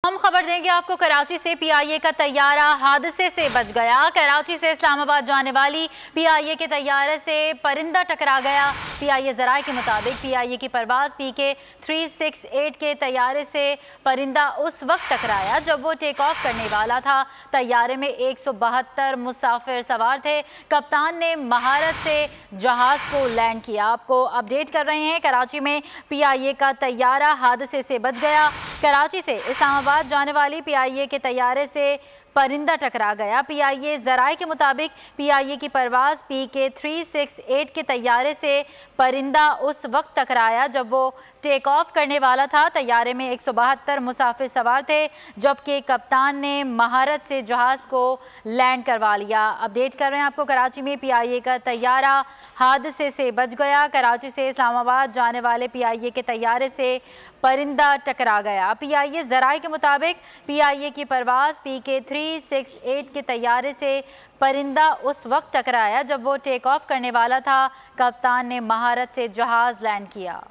हम खबर देंगे आपको कराची से पीआईए का तैयारा हादसे से बच गया। कराची से इस्लामाबाद जाने वाली पीआईए के तैयारे से परिंदा टकरा गया। पीआईए ज़राए के मुताबिक पीआईए की परवाज़ PK 368 के तैयारे से परिंदा उस वक्त टकराया जब वो टेक ऑफ करने वाला था। तैयारे में 172 मुसाफिर सवार थे। कप्तान ने महारत से जहाज़ को लैंड किया। आपको अपडेट कर रहे हैं, कराची में पीआईए का तैयारा हादसे से बच गया। कराची से इस्लामाबाद जाने वाली पीआईए के तैयारे से परिंदा टकरा गया। पीआईए ज़राए के मुताबिक पीआईए की परवाज़ PK 368 के तैयारे से परिंदा उस वक्त टकराया जब वो टेक ऑफ करने वाला था। तैयारे में 172 मुसाफिर सवार थे, जबकि कप्तान ने महारत से जहाज़ को लैंड करवा लिया। अपडेट कर रहे हैं आपको, कराची में पीआईए का तैयारा हादसे से बच गया। कराची से इस्लामाबाद जाने वाले पीआईए के तैयारे से परिंदा टकरा गया। पीआईए ज़राए के मुताबिक पीआईए की परवाज़ PK 368 के तैयारे से परिंदा उस वक्त टकराया जब वो टेक ऑफ करने वाला था। कप्तान ने महारत से जहाज़ लैंड किया।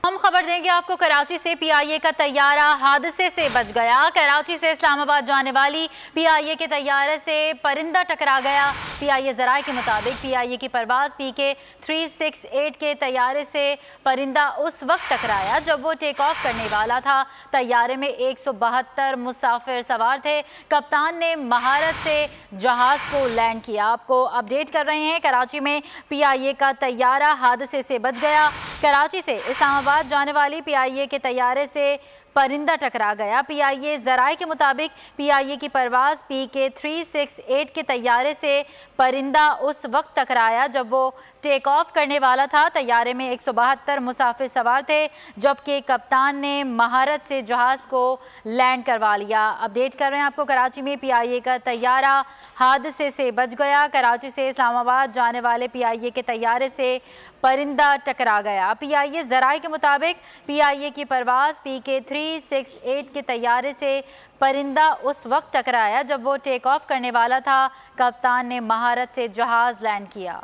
हम खबर देंगे आपको, कराची से पीआईए का तैयारा हादसे से बच गया। कराची से इस्लामाबाद जाने वाली पीआईए के तैयारे से परिंदा टकरा गया। पीआईए ज़राए के मुताबिक पीआईए की परवाज़ PK 368 के तैयारे से परिंदा उस वक्त टकराया जब वो टेक ऑफ करने वाला था। तैयारे में 172 मुसाफिर सवार थे। कप्तान ने महारत से जहाज़ को लैंड किया। आपको अपडेट कर रहे हैं, कराची में पीआईए का तैयारा हादसे से बच गया। कराची से इस्लामाबाद जाने वाली पीआईए के तैयारे से परिंदा टकरा गया। पीआईए ज़राए के मुताबिक पीआईए की परवाज़ PK 368 के तैयारे से परिंदा उस वक्त टकराया जब वो टेक ऑफ करने वाला था। तैयारे में 172 मुसाफिर सवार थे, जबकि कप्तान ने महारत से जहाज़ को लैंड करवा लिया। अपडेट कर रहे हैं आपको, कराची में पीआईए का तैयारा हादसे से बच गया। कराची से इस्लामाबाद जाने वाले पीआईए के तैयारे से परिंदा टकरा गया। पीआईए ज़राए के मुताबिक पीआईए की परवाज़ PK 368 के तैयारे से परिंदा उस वक्त टकराया जब वो टेक ऑफ करने वाला था। कप्तान ने महारत से जहाज़ लैंड किया।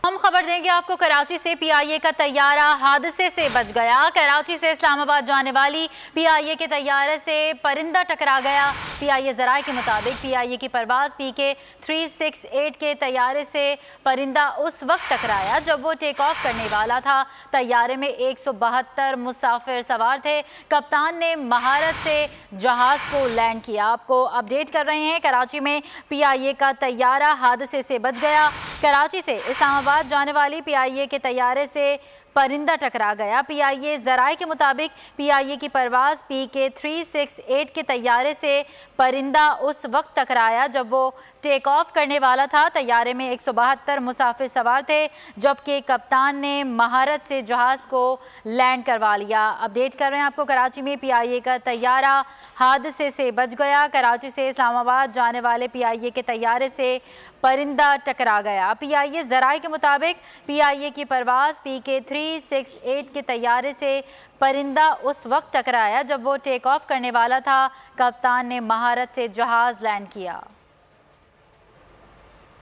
हम खबर देंगे आपको, कराची से पीआईए का तैयारा हादसे से बच गया। कराची से इस्लामाबाद जाने वाली पीआईए के तैयारे से परिंदा टकरा गया। पीआईए ज़राए के मुताबिक पीआईए की परवाज़ PK 368 के तैयारे से परिंदा उस वक्त टकराया जब वो टेक ऑफ करने वाला था। तैयारे में 172 मुसाफिर सवार थे। कप्तान ने महारत से जहाज़ को लैंड किया। आपको अपडेट कर रहे हैं, कराची में पीआईए का तैयारा हादसे से बच गया। कराची से इस्लामाबाद जाने वाली पीआईए के तैयारे से परिंदा टकरा गया। पीआईए ज़राए के मुताबिक पीआईए की परवाज़ PK 368 के तैयारे से परिंदा उस वक्त टकराया जब वो टेक ऑफ करने वाला था। तैयारे में 172 मुसाफिर सवार थे, जबकि कप्तान ने महारत से जहाज़ को लैंड करवा लिया। अपडेट कर रहे हैं आपको, कराची में पीआईए का तैयारा हादसे से बच गया। कराची से इस्लामाबाद जाने वाले पीआईए के तैयारे से परिंदा टकरा गया। पीआईए ज़राए के मुताबिक पीआईए की परवाज़ PK 368 के तैयारे से परिंदा उस वक्त टकराया जब वो टेक ऑफ करने वाला था। कप्तान ने महारत से जहाज़ लैंड किया।